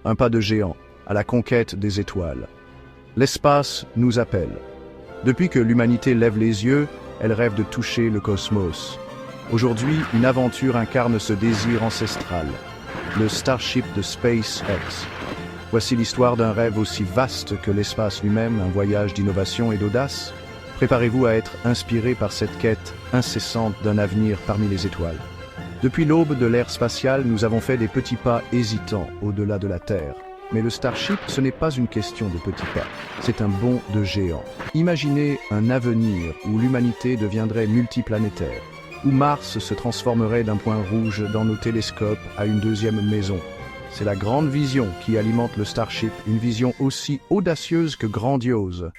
un pas de géant à la conquête des étoiles. L'espace nous appelle. Depuis que l'humanité lève les yeux, elle rêve de toucher le cosmos. Aujourd'hui, une aventure incarne ce désir ancestral, le Starship de SpaceX. Voici l'histoire d'un rêve aussi vaste que l'espace lui-même, un voyage d'innovation et d'audace. Préparez-vous à être inspiré par cette quête incessante d'un avenir parmi les étoiles. Depuis l'aube de l'ère spatiale, nous avons fait des petits pas hésitants au-delà de la Terre. Mais le Starship, ce n'est pas une question de petits pas, c'est un bond de géant. Imaginez un avenir où l'humanité deviendrait multiplanétaire, où Mars se transformerait d'un point rouge dans nos télescopes à une deuxième maison. C'est la grande vision qui alimente le Starship, une vision aussi audacieuse que grandiose.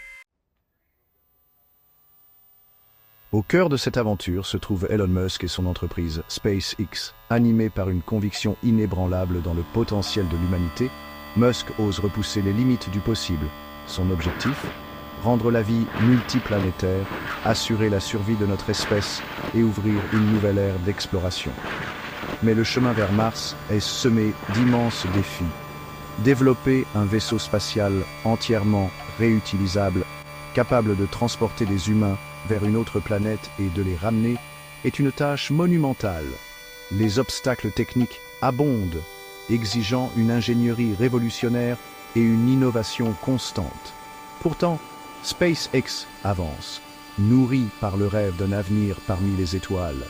Au cœur de cette aventure se trouve Elon Musk et son entreprise SpaceX. Animé par une conviction inébranlable dans le potentiel de l'humanité, Musk ose repousser les limites du possible. Son objectif ? Rendre la vie multiplanétaire, assurer la survie de notre espèce et ouvrir une nouvelle ère d'exploration. Mais le chemin vers Mars est semé d'immenses défis. Développer un vaisseau spatial entièrement réutilisable, capable de transporter des humains vers une autre planète et de les ramener, est une tâche monumentale. Les obstacles techniques abondent, exigeant une ingénierie révolutionnaire et une innovation constante. Pourtant, SpaceX avance, nourri par le rêve d'un avenir parmi les étoiles.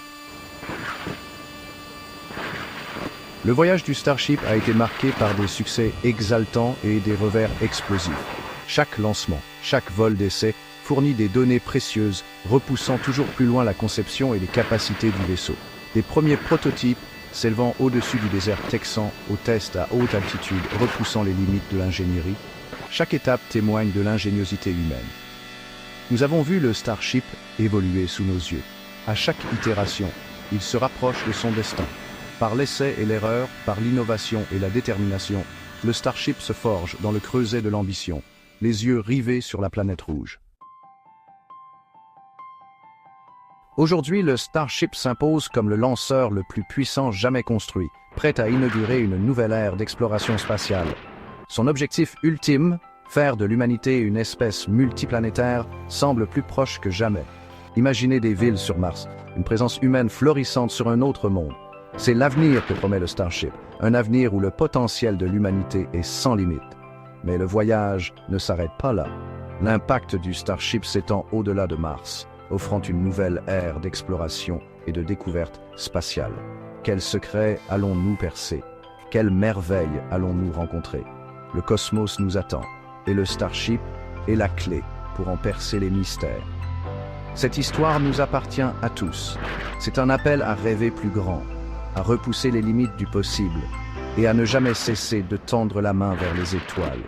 Le voyage du Starship a été marqué par des succès exaltants et des revers explosifs. Chaque lancement, chaque vol d'essai fournit des données précieuses, repoussant toujours plus loin la conception et les capacités du vaisseau. Des premiers prototypes s'élevant au-dessus du désert texan aux tests à haute altitude, repoussant les limites de l'ingénierie, chaque étape témoigne de l'ingéniosité humaine. Nous avons vu le Starship évoluer sous nos yeux. À chaque itération, il se rapproche de son destin. Par l'essai et l'erreur, par l'innovation et la détermination, le Starship se forge dans le creuset de l'ambition, les yeux rivés sur la planète rouge. Aujourd'hui, le Starship s'impose comme le lanceur le plus puissant jamais construit, prêt à inaugurer une nouvelle ère d'exploration spatiale. Son objectif ultime, faire de l'humanité une espèce multiplanétaire, semble plus proche que jamais. Imaginez des villes sur Mars, une présence humaine florissante sur un autre monde. C'est l'avenir que promet le Starship, un avenir où le potentiel de l'humanité est sans limite. Mais le voyage ne s'arrête pas là. L'impact du Starship s'étend au-delà de Mars, offrant une nouvelle ère d'exploration et de découverte spatiale. Quels secrets allons-nous percer? Quelles merveilles allons-nous rencontrer? Le cosmos nous attend, et le Starship est la clé pour en percer les mystères. Cette histoire nous appartient à tous. C'est un appel à rêver plus grand, à repousser les limites du possible, et à ne jamais cesser de tendre la main vers les étoiles.